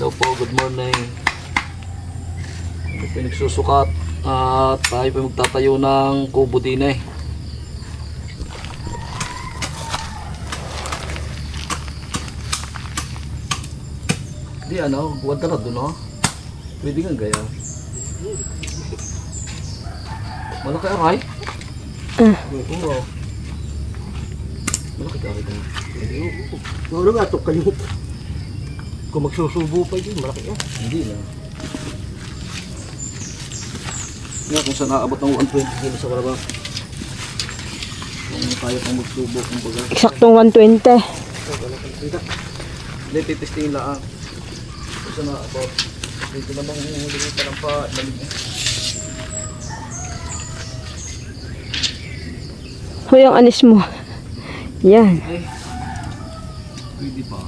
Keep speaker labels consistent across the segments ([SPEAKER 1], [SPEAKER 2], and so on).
[SPEAKER 1] Hello po, good morning. Ano po yung nagsusukat at tayo po magtatayo ng kubo din eh. Di ano, buwan na doon no? Pwede nga gaya. Malaki aray? Oo. Malaki aray ka.
[SPEAKER 2] Wala nga ito kalimut. Kung magsusubo pa yun, malaki yan.
[SPEAKER 1] Hindi na. Nga kung saan naabot ng 120 kilo sa baraba. Kung kaya pang magsubok ng baga.
[SPEAKER 3] Saktong 120.
[SPEAKER 1] Hindi, titestingin lang. Kung saan naabot. Dito namang hindi pa lang pa.
[SPEAKER 3] Hoy, ang anis mo. Yan.
[SPEAKER 1] Ay, pwede pa.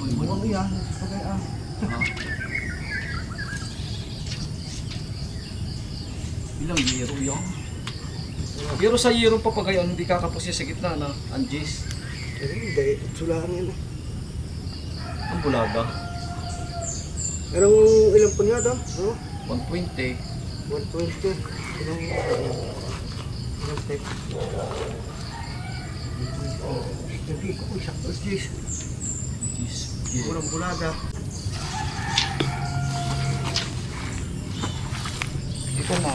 [SPEAKER 1] Ay, buwan yan. Pagay ah. Ilang yero yan? Pero sa yero pa pagayon, hindi kakapos yan sa gitna na. Anjis.
[SPEAKER 2] Hindi, sulahan yan.
[SPEAKER 1] Ang bulaga.
[SPEAKER 2] Anong ilang pa nga daw?
[SPEAKER 1] 120.
[SPEAKER 2] 120. Ilang type? Hindi ko isang Gis. Kurang bulaga.
[SPEAKER 1] Ito na.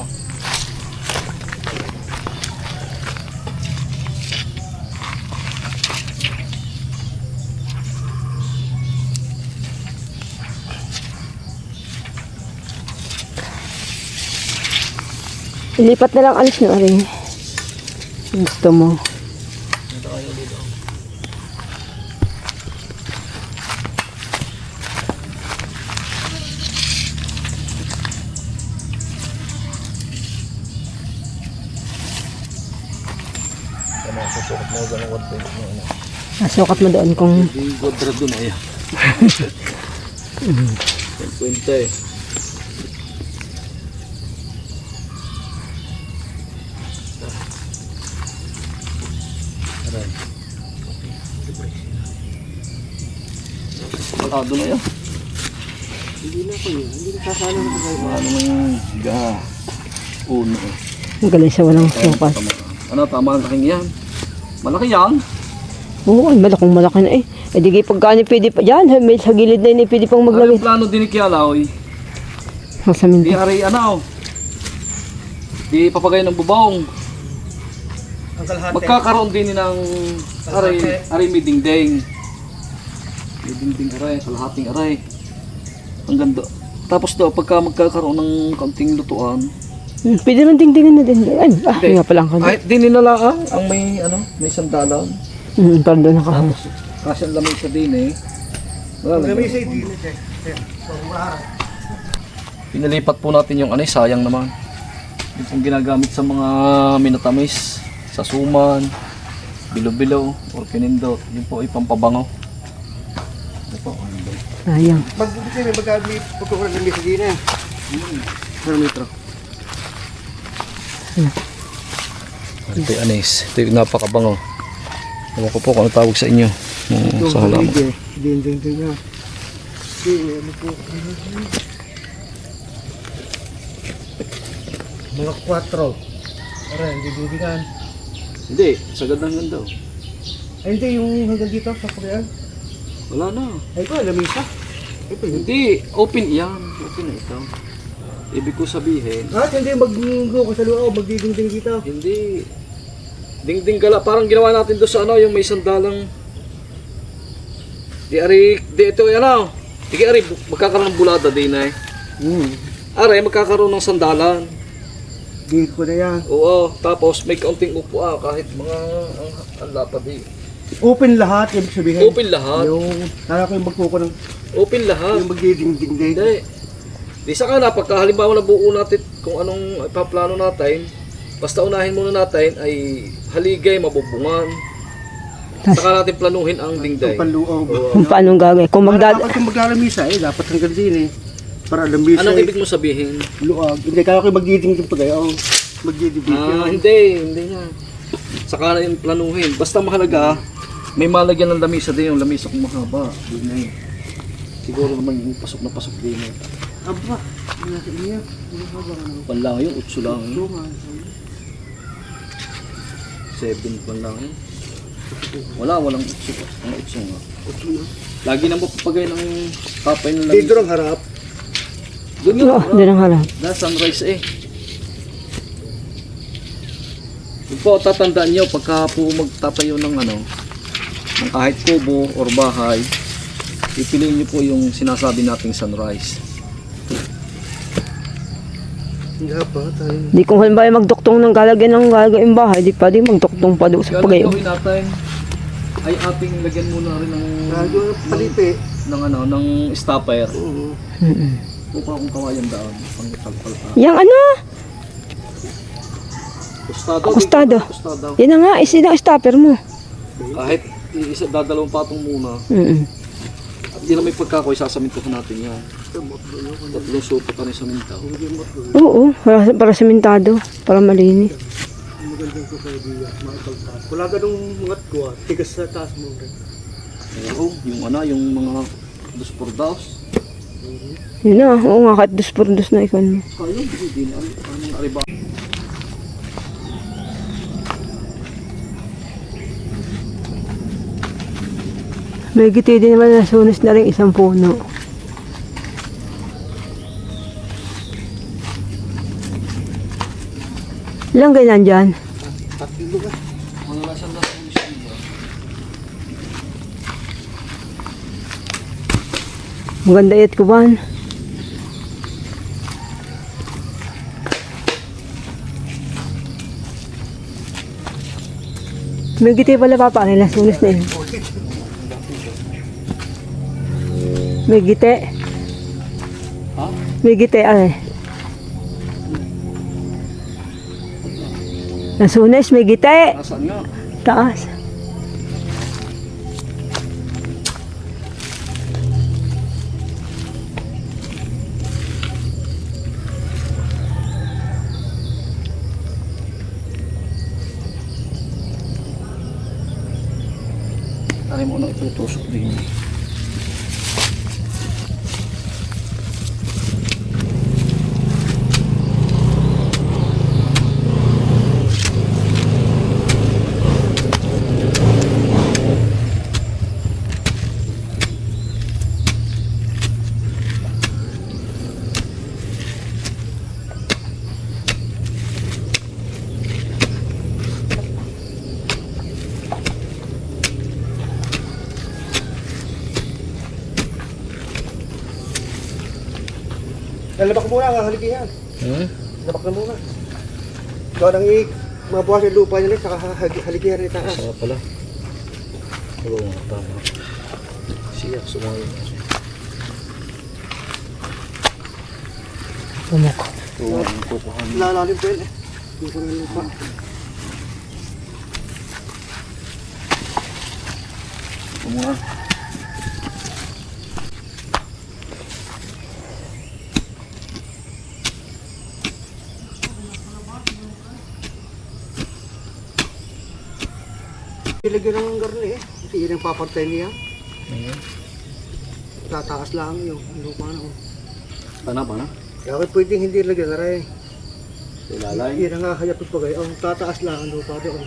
[SPEAKER 3] Ilipat na lang alis nyo rin. Gusto mo.
[SPEAKER 1] Ito kayo dito. Tama, susukat mo ba ng 120 mo ano?
[SPEAKER 3] Nasukat mo doon kung
[SPEAKER 1] Hindi kwadra doon ay. 120. Aray. Wala doon na yan.
[SPEAKER 2] Hindi na ko yun. Hindi na sasalo na ko.
[SPEAKER 1] Ano nang ga. Uno.
[SPEAKER 3] magaling sa walang sukat.
[SPEAKER 1] Ano, tama ang laking yan. Malaki yan.
[SPEAKER 3] Oo, ay malaki na eh. Eh di kayo pagkano pwede pa dyan. May sa gilid na yun pwede pang
[SPEAKER 1] Ano
[SPEAKER 3] maglagay.
[SPEAKER 1] yung plano din ni Kialaw?
[SPEAKER 3] Sa
[SPEAKER 1] Di
[SPEAKER 3] minto.
[SPEAKER 1] aray ano. Di papagay ng bubong.
[SPEAKER 2] Ang kalahati.
[SPEAKER 1] Magkakaroon din ng aray may dingding. May dingding aray, kalahating aray. Ang ganda. Tapos daw, pagka magkakaroon ng kaunting lutuan,
[SPEAKER 3] Pwede naman tingtingin na din. Ay,
[SPEAKER 1] hindi.
[SPEAKER 3] nga pala ang
[SPEAKER 1] Ay, di ninalaan ang may ano, may sandalan.
[SPEAKER 3] Parang doon ako.
[SPEAKER 1] Tapos, kasi ang lamig sa din eh. Wala
[SPEAKER 2] Ang
[SPEAKER 1] lang.
[SPEAKER 2] lamig sa hindi na siya. So, wala.
[SPEAKER 1] Pinalipat po natin yung anay, sayang naman. Yung pong ginagamit sa mga minatamis, sa suman, bilo-bilo, or pinindot. Yun po ay pampabango. Ito po, ano ba?
[SPEAKER 3] Sayang.
[SPEAKER 2] Mag-ibig may mag-admit pagkukulang lamig sa hindi na.
[SPEAKER 1] Ano metro? Ito yung anis. Ito yung napakabango. Ewan ko po kung ano tawag sa inyo. Sa halaman.
[SPEAKER 2] Ding na. Ano po? Mga 4. Aray, hindi dudingan.
[SPEAKER 1] Hindi, sagad ng ganda.
[SPEAKER 2] Ay, hindi, yung hanggang dito sa pagkayaan.
[SPEAKER 1] Wala na.
[SPEAKER 2] Ay, ko, lamisa. Ay, pa yun.
[SPEAKER 1] Hindi, open yan. Open na ito. Ibig ko sabihin,
[SPEAKER 2] Hindi, mag-go ka sa loob, magdiding-ding dito.
[SPEAKER 1] hindi. Dingding gala. Parang ginawa natin doon sa ano, yung may sandalang. Di ari, di ito yan ano. Di ari, magkakaroon ng bulada din eh. Ari, magkakaroon ng sandalan.
[SPEAKER 2] Dito ko na yan.
[SPEAKER 1] Oo, tapos may kaunting upuan kahit mga ang lapad eh.
[SPEAKER 2] Open lahat, ibig sabihin.
[SPEAKER 1] Open lahat.
[SPEAKER 2] Yung, nala ko yung magkuko ng,
[SPEAKER 1] Open lahat.
[SPEAKER 2] yung magdiding-ding-ding.
[SPEAKER 1] Hindi. Di saka na, pagka halimbawa nabuo natin kung anong ipaplano natin, basta unahin muna natin ay haligay, mabubungan. Saka natin planuhin ang dingday.
[SPEAKER 2] Yung panloob.
[SPEAKER 1] Oo.
[SPEAKER 3] Kung paano gagawin. Kung
[SPEAKER 2] Dapat kung maglalamisa dapat hanggang din eh. Para lamisa
[SPEAKER 1] Anong ibig mo sabihin?
[SPEAKER 2] luag. Hindi, kaya ko yung magdiding-ding pa kayo. Magdiding
[SPEAKER 1] Hindi nga. Saka na yung planuhin. Basta mahalaga, may malagyan ng lamisa din yung lamisa kung mahaba. Siguro naman yung pasok na pasok din eh.
[SPEAKER 2] Aba, wala sa iya. Wala ka ba ng
[SPEAKER 1] Wala yun, 8 lang yun.
[SPEAKER 2] tulungan?
[SPEAKER 1] 7 pa lang yun. Walang 8 pa. Ang 8 nga.
[SPEAKER 2] Ocho na.
[SPEAKER 1] Lagi nang mapapagay ng kapay ng
[SPEAKER 2] Dito lang harap.
[SPEAKER 1] Doon
[SPEAKER 3] Oo,
[SPEAKER 1] yun.
[SPEAKER 3] doon ang harap.
[SPEAKER 1] Na sunrise eh. Yun po, tatandaan nyo, pagka po magtatayo ng ano, ng kahit kubo or bahay, pipiliin nyo po yung sinasabi nating sunrise.
[SPEAKER 2] Hindi pa tayo.
[SPEAKER 3] Di kung halimbawa magduktong ng galagyan bahay, di pa di magduktong pa doon sa
[SPEAKER 1] Kaya
[SPEAKER 3] pagayon.
[SPEAKER 1] gawin natin ay ating lagyan muna rin ng
[SPEAKER 2] Lalo na palipi.
[SPEAKER 1] ng stopper.
[SPEAKER 2] Oo.
[SPEAKER 1] Pupa kung kawayan daan. Pangpalpalpa.
[SPEAKER 3] Yang ano?
[SPEAKER 1] Kustado.
[SPEAKER 3] Kustado.
[SPEAKER 1] Kustado.
[SPEAKER 3] Yan na nga, isi na stopper mo.
[SPEAKER 1] Kahit isa dadalawang patong muna. At hindi na may pagkakoy, sasamintuhan natin yan. Tatlong supo ka rin sa mintaw.
[SPEAKER 3] Oo, para sementado, para malinis.
[SPEAKER 2] Magandang ko kayo diya. Makapagtaas. Wala ganong mga kuha. Tigas sa taas mo rin.
[SPEAKER 1] Oo, yung yung mga dos por dos.
[SPEAKER 3] Yun na, oo nga, kahit dos por dos na ikon mo.
[SPEAKER 1] Kaya hindi na. Anong ariba?
[SPEAKER 3] May giti din naman na sunas na rin isang puno. Ilang ganyan dyan?
[SPEAKER 2] Tatlo ka.
[SPEAKER 1] Mga nasa na sa isang
[SPEAKER 3] Maganda yat ko ba? May giti pala papa nila sunas na yun. May giti.
[SPEAKER 1] Ha?
[SPEAKER 3] May giti ay. Nasunas, may giti.
[SPEAKER 1] Nasaan nga?
[SPEAKER 3] Taas.
[SPEAKER 1] Tari mo na itutusok din.
[SPEAKER 2] Lalabak muna ang halikihan. Labak na muna. Ikaw nang mabukas yung lupa niya saka halikihan rin taas.
[SPEAKER 1] Saka pala. Oo nga, tama. Siya, sumayo.
[SPEAKER 3] Pumok.
[SPEAKER 1] Oo, ang kukuhan.
[SPEAKER 2] Lalalim pa yun eh. Dito ng lupa.
[SPEAKER 1] Ito muna.
[SPEAKER 2] Ilagyan ng garni eh. Kasi yun ang papantay niya. Tataas lang yung lupa na.
[SPEAKER 1] Pana?
[SPEAKER 2] Kaya kayo pwedeng hindi ilagyan na rin.
[SPEAKER 1] Ilalay.
[SPEAKER 2] Yun ang hahayapot pa kayo. Ang tataas lang ang lupa doon.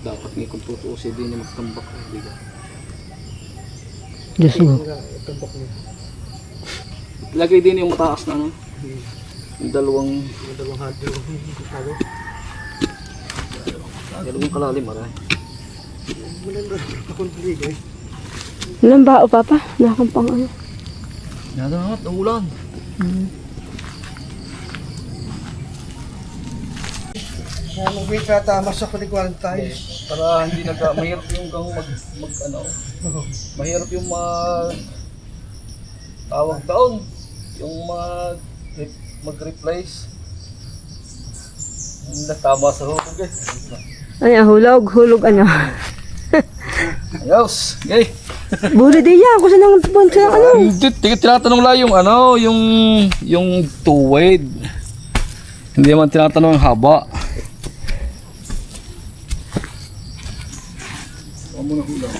[SPEAKER 1] Dapat nga kung tutuusin din na magtambak. Hindi ka.
[SPEAKER 3] Diyos mo.
[SPEAKER 2] Tambak niya.
[SPEAKER 1] Lagay din yung mataas na ano. Yung dalawang
[SPEAKER 2] Dalawang hati yung talo.
[SPEAKER 1] kalalim aray.
[SPEAKER 2] Maganda. Akong paligay.
[SPEAKER 3] Ilang bao papa? Nakakang pang ano.
[SPEAKER 1] Yada nga, ulan.
[SPEAKER 2] Kaya mag-wait ka tama sa paliguan tayo.
[SPEAKER 1] Para hindi mahirap yung mahirap yung tawag taon. Yung mag-replace. Hindi tama sa hulog eh.
[SPEAKER 3] Ay, hulog ano.
[SPEAKER 1] Ayos, gay.
[SPEAKER 3] Buli din yan, kung saan ang bansa ano.
[SPEAKER 1] Hindi, tinatanong lang yung yung tuwid. Hindi naman tinatanong ang haba. Baka muna hula.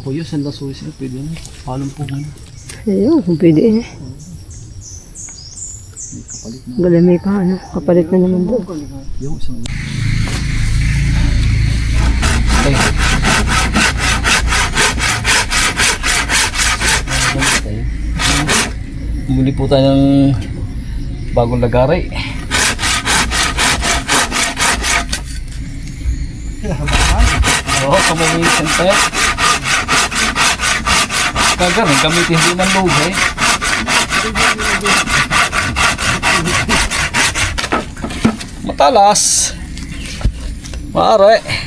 [SPEAKER 1] Ako yun, saan lasuwi sila? Pwede na. Palong po muna.
[SPEAKER 3] Ayun, kung pwede eh.
[SPEAKER 1] May kapalit na.
[SPEAKER 3] Galamay pa, ano? Kapalit na naman doon.
[SPEAKER 1] Yung isang... Okay. Bumili po tayo ng bagong lagaray. Oo, kamami center. Kaganon, gamitin din ng loob eh. Matalas. Maaari.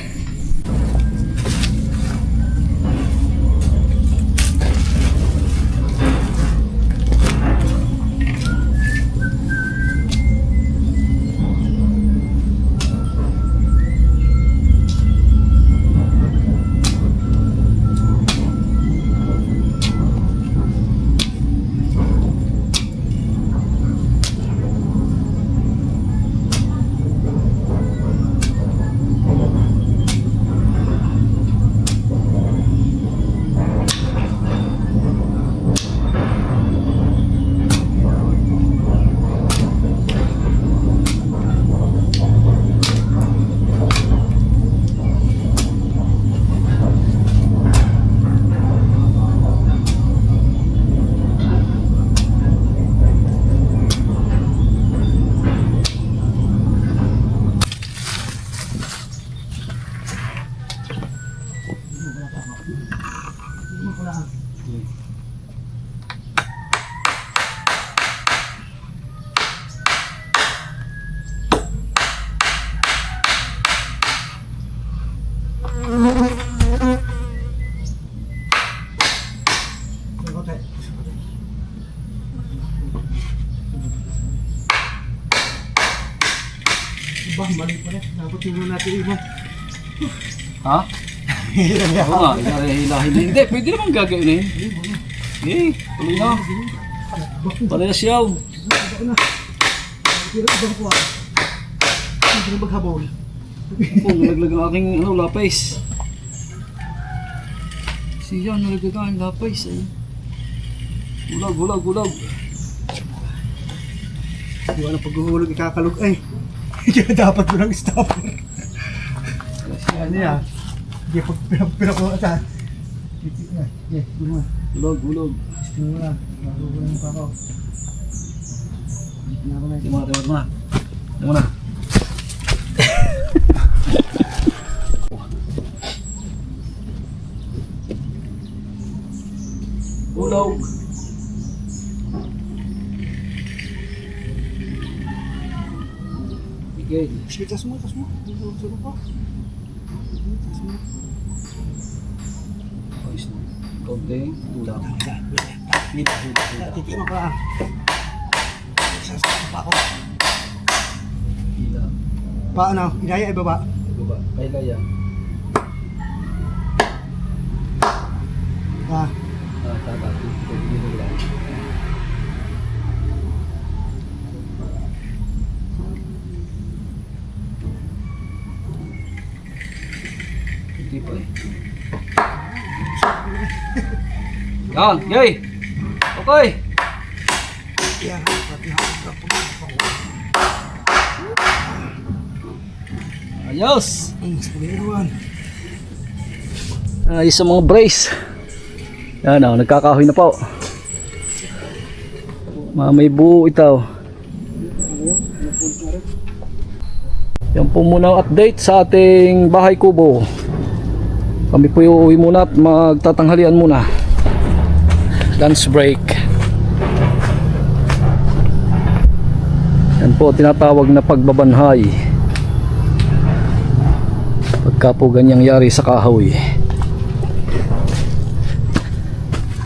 [SPEAKER 2] Bah, mali pala. Dapat yung natin iba.
[SPEAKER 1] Ha? Oo nga, hilahin. Hindi, pwede naman gagawin eh. Eh, tuloy na. Parehas yaw.
[SPEAKER 2] Pero ibang kuha. Hindi na maghabol.
[SPEAKER 1] Oh, nalaglag ang aking lapis. Siya, nalaglag ang lapis eh. Gulag.
[SPEAKER 2] Di ba na paghuhulog ikakalog ay. Kaya dapat mo ng stopper. Ano yan? Hindi pag pinakuha. Yes,
[SPEAKER 1] Gulag.
[SPEAKER 2] Gusto mo na. Magugulang pa ako. Hindi na ako na.
[SPEAKER 1] Tingnan mo na. Gulag. Okay.
[SPEAKER 2] Sige, tas mo. Sulo pa. Tas mo.
[SPEAKER 1] Ayos na. Konting gulag.
[SPEAKER 2] Titi mo ka. Sasama pa ako.
[SPEAKER 1] Hila.
[SPEAKER 2] Paano? Inaya ibaba.
[SPEAKER 1] Baba. Kaya.
[SPEAKER 2] Ah.
[SPEAKER 1] Tata. Dito lang. Hindi pa eh. Yan, yay! Okay!
[SPEAKER 2] Yan.
[SPEAKER 1] Ayos!
[SPEAKER 2] Sige naman.
[SPEAKER 1] Ayos sa mga brace. Yan o, nagkakahoy na po. May buo ito. Yan po muna ang update sa ating bahay kubo. Kami po uuwi muna at magtatanghalian muna. Lunch break. Yan po tinatawag na pagbabanhay. Pagka po ganyang yari sa kahoy.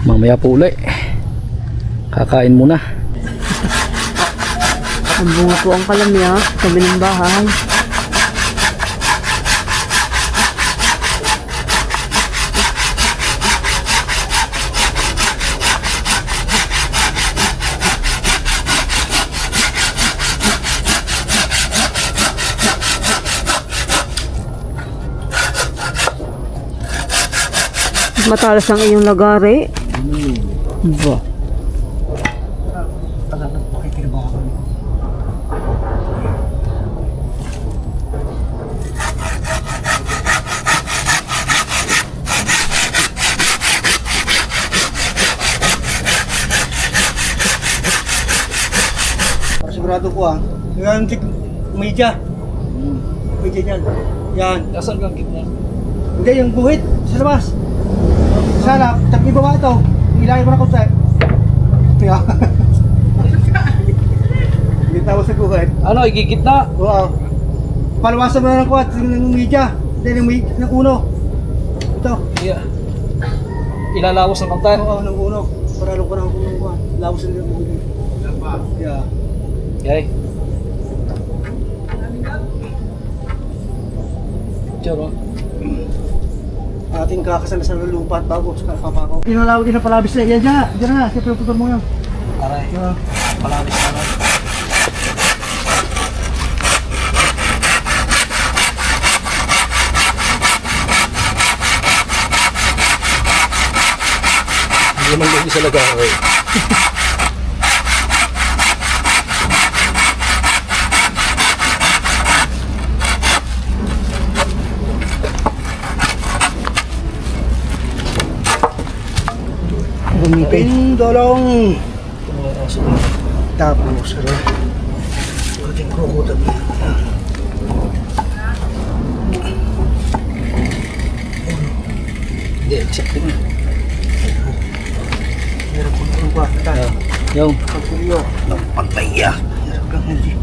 [SPEAKER 1] Mamaya po uli. Kakain muna.
[SPEAKER 3] Ang bunga po ang kalamya, sabi ng bahay. Matalas ang iyong lagari. Ba?
[SPEAKER 2] Talagang pakikinabahan ko. Para sigurado ko yan tik media. Media dyan. Yan.
[SPEAKER 1] Nasaan kang gitna?
[SPEAKER 2] Hindi, yung guhit sa labas. Sana, tapi baba ito. Ilagay mo na kung saan. Kaya. Hindi tawag sa guhit.
[SPEAKER 1] Ano, igigitna?
[SPEAKER 2] Oo. Palawasan mo na ng kuwat ng media. Hindi, ng uno. Ito.
[SPEAKER 1] Yeah. Ilalawas ng kantan?
[SPEAKER 2] Oo, ng uno. Para lang ko na kung kuwat. Lawas ng uno. Yeah.
[SPEAKER 1] Okay. Picture, oh.
[SPEAKER 2] Ating kakasal sa lupa at bago sa kapako. Pinalawag din na palabis na. Yan dyan. Diyan na. Siyempre putol mo yan.
[SPEAKER 1] Aray,
[SPEAKER 2] Yeah.
[SPEAKER 1] palabis na rin. Hindi naman lugi sa lagay.
[SPEAKER 3] Gamitin.
[SPEAKER 2] Pindolong. Tapos, ating kukutan.
[SPEAKER 1] Hindi, exact din.
[SPEAKER 2] Meron ko ng kuwat.
[SPEAKER 1] Yung.
[SPEAKER 2] Pagpulyo. Ng pagpaya. Meron kang hindi.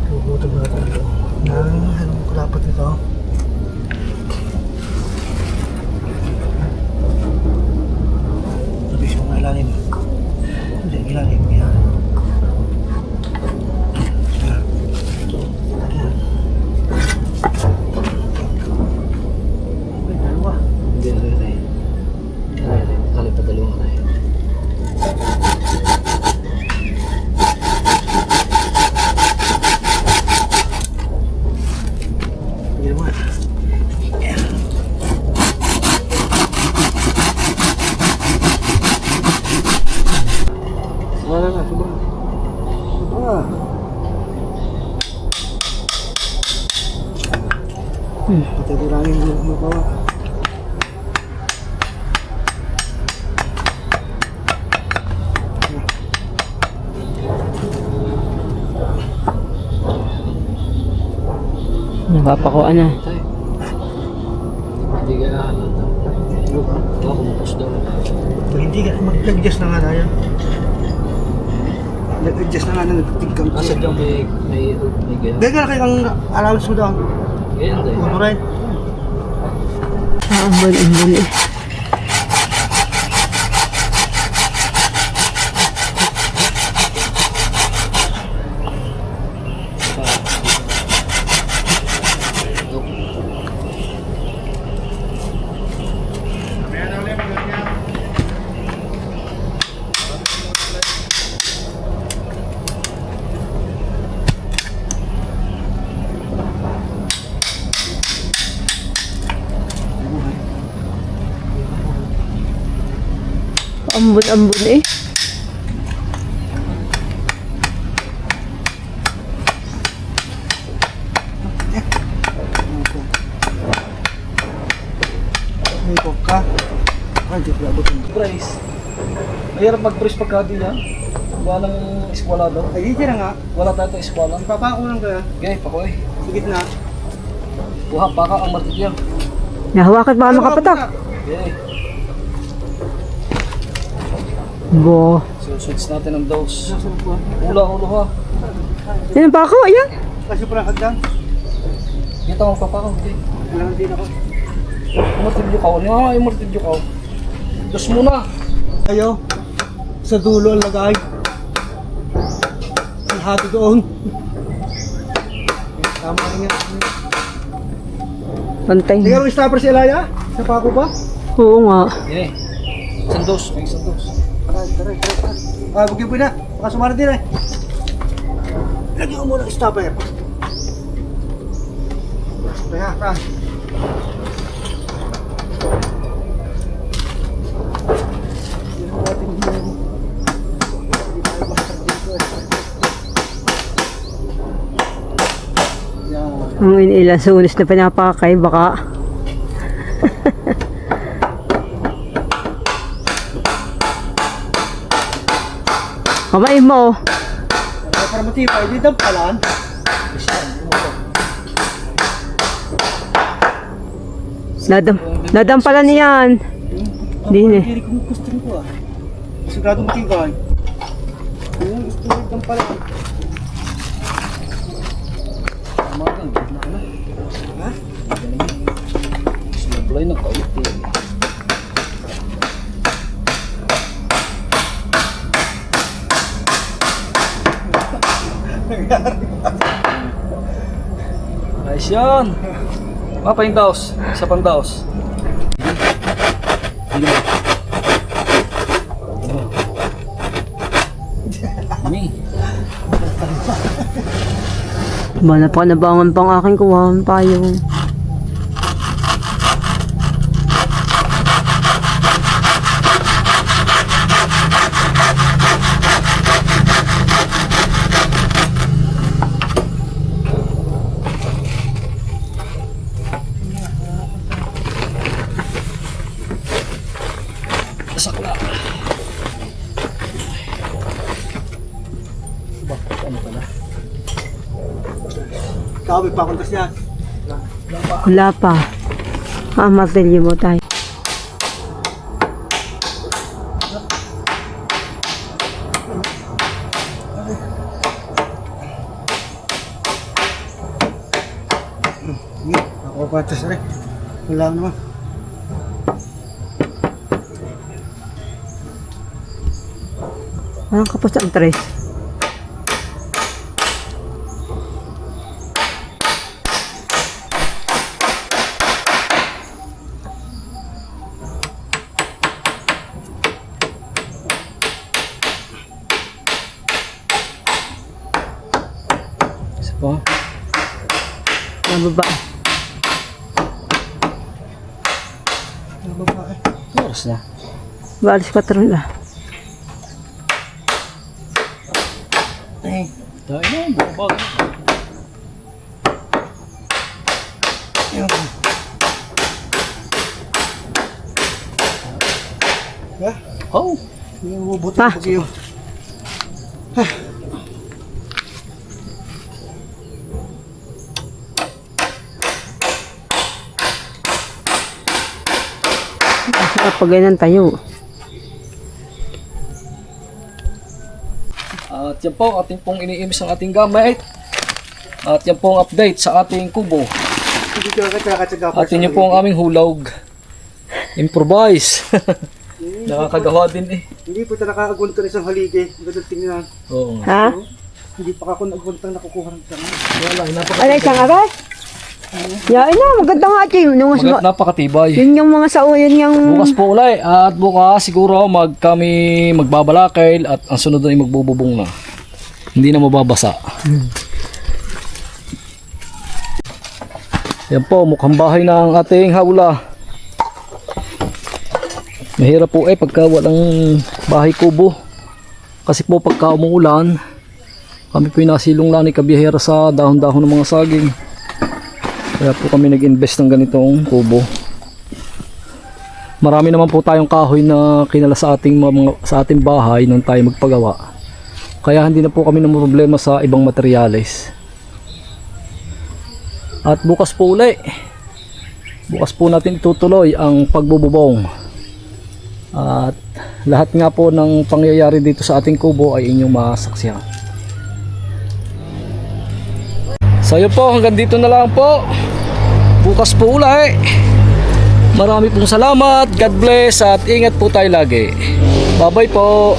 [SPEAKER 2] Kukutan natin ito. Anong kulapat nito? Labis mo nga ilalim. Hindi, ilalim. Yan. Yan. Yan. Ay, dalawa.
[SPEAKER 1] Hindi, aray. Kali pa dalawang aray.
[SPEAKER 2] Hindi naman. Yan. Wala na, sobrang. Patay lang yung magawa.
[SPEAKER 3] Napapakuan na.
[SPEAKER 1] Tay. Hindi ka halata. Baka kumapos daw.
[SPEAKER 2] Hindi ka mag-adjust na nga tayo. Nag-adjust na nga na nagtigkam.
[SPEAKER 1] Asa dyan may gaya?
[SPEAKER 2] Gaya ka kayong allowance mo daw.
[SPEAKER 1] Ganyan tayo.
[SPEAKER 2] Ano rin?
[SPEAKER 3] Ambon eh. Ambon eh.
[SPEAKER 2] May pop ka. Ay, di pala abot.
[SPEAKER 1] Price. Mahirap mag-price pagka di yan. Walang eskwala daw.
[SPEAKER 2] Ay, di na nga.
[SPEAKER 1] Wala tayo itong eskwala.
[SPEAKER 2] Papako lang kaya.
[SPEAKER 1] Okay, pakoy.
[SPEAKER 2] Sa gitna.
[SPEAKER 1] Buha pa ka ang martilyo.
[SPEAKER 3] Nahawakan baka makapatak.
[SPEAKER 1] Okay.
[SPEAKER 3] Bo.
[SPEAKER 1] So, switch natin ang dose. Ulo ha.
[SPEAKER 3] Yan pa ako, ayan.
[SPEAKER 2] Kasi parang hagdan.
[SPEAKER 1] Dito ako papakaw. Okay.
[SPEAKER 2] Walang din ako.
[SPEAKER 1] Martilyo ka. Ano nga yung martilyo ka? Dos muna.
[SPEAKER 2] Ayo. Sa dulo ang lagay. Ang hati doon. Tama rin nga.
[SPEAKER 3] Pantay.
[SPEAKER 2] Tingnan mo yung stopper si Elaya? Sa pako pa?
[SPEAKER 3] Oo nga.
[SPEAKER 1] Okay. Isang dos. May isang dos.
[SPEAKER 2] Taray. Ah, bugyan po na. Baka sumara din eh. Lagyan mo muna ng stopper. Kaya, pa.
[SPEAKER 3] Ang ilang sunis na pinapakay, baka. Kamay mo.
[SPEAKER 2] Para matibay, di dampalan.
[SPEAKER 3] Nadampalan niyan. Hindi na.
[SPEAKER 2] Hindi ko gusto ko ah. Sigurado matibay. Yung gusto ko dampalan. Ha?
[SPEAKER 1] Sumablay na kaulit. Ayos yan. Papa yung daos. Isa pang daos. Ini.
[SPEAKER 3] Mana pa nabangon pang aking kuwahan payong.
[SPEAKER 1] Sakla. Bakit ano pala?
[SPEAKER 2] Ikaw, may pakuntas yan.
[SPEAKER 3] Wala pa. Martilyo mo tayo.
[SPEAKER 2] Ako patas rin. Wala naman.
[SPEAKER 3] Parang kapos ang tres.
[SPEAKER 1] Isa pa.
[SPEAKER 3] Nababa.
[SPEAKER 2] Ang babae.
[SPEAKER 1] Oras na.
[SPEAKER 3] Balis 4 na.
[SPEAKER 1] Dahil na, bumabag.
[SPEAKER 2] Yan. Ha?
[SPEAKER 1] Oh!
[SPEAKER 2] Yung bubot
[SPEAKER 3] Pa.
[SPEAKER 2] ng bagyo.
[SPEAKER 3] Sarap pag ganyan tayo.
[SPEAKER 1] At yan po, ating pong iniimis ang ating gamit. At yan po ang update sa ating kubo.
[SPEAKER 2] Hindi ko kakatsaga
[SPEAKER 1] At yun po ang aming hulog. Improvise. Nakakagawa din eh.
[SPEAKER 2] Hindi po talaga nakagunta isang haligi. Ganun tingnan.
[SPEAKER 1] Oo.
[SPEAKER 3] Ha?
[SPEAKER 2] Hindi pa ako naguntang nakukuha ng tanga.
[SPEAKER 1] Wala,
[SPEAKER 3] Ano isang aray? Yain na, maganda nga ito yun.
[SPEAKER 1] napakatibay.
[SPEAKER 3] Yun yung mga sao, yun yung...
[SPEAKER 1] Bukas po ulay at bukas siguro kami magbabalakay at ang sunod ay magbububong na. Hindi na mababasa. Yan po, mukhang bahay na ang ating hawla. Mahirap po pagka walang bahay kubo. Kasi po pagka umuulan, kami po nasilong lang ni kabihera sa dahon-dahon ng mga saging. Kaya po kami nag-invest ng ganitong kubo. Marami naman po tayong kahoy na kinala sa ating bahay nung tayo magpagawa. Kaya hindi na po kami ng problema sa ibang materyales. At bukas po uli. Bukas po natin itutuloy ang pagbububong. At lahat nga po ng pangyayari dito sa ating kubo ay inyong masaksihan. So yun po, hanggang dito na lang po. Bukas po uli. Marami pong salamat. God bless at ingat po tayo lagi. Bye bye po.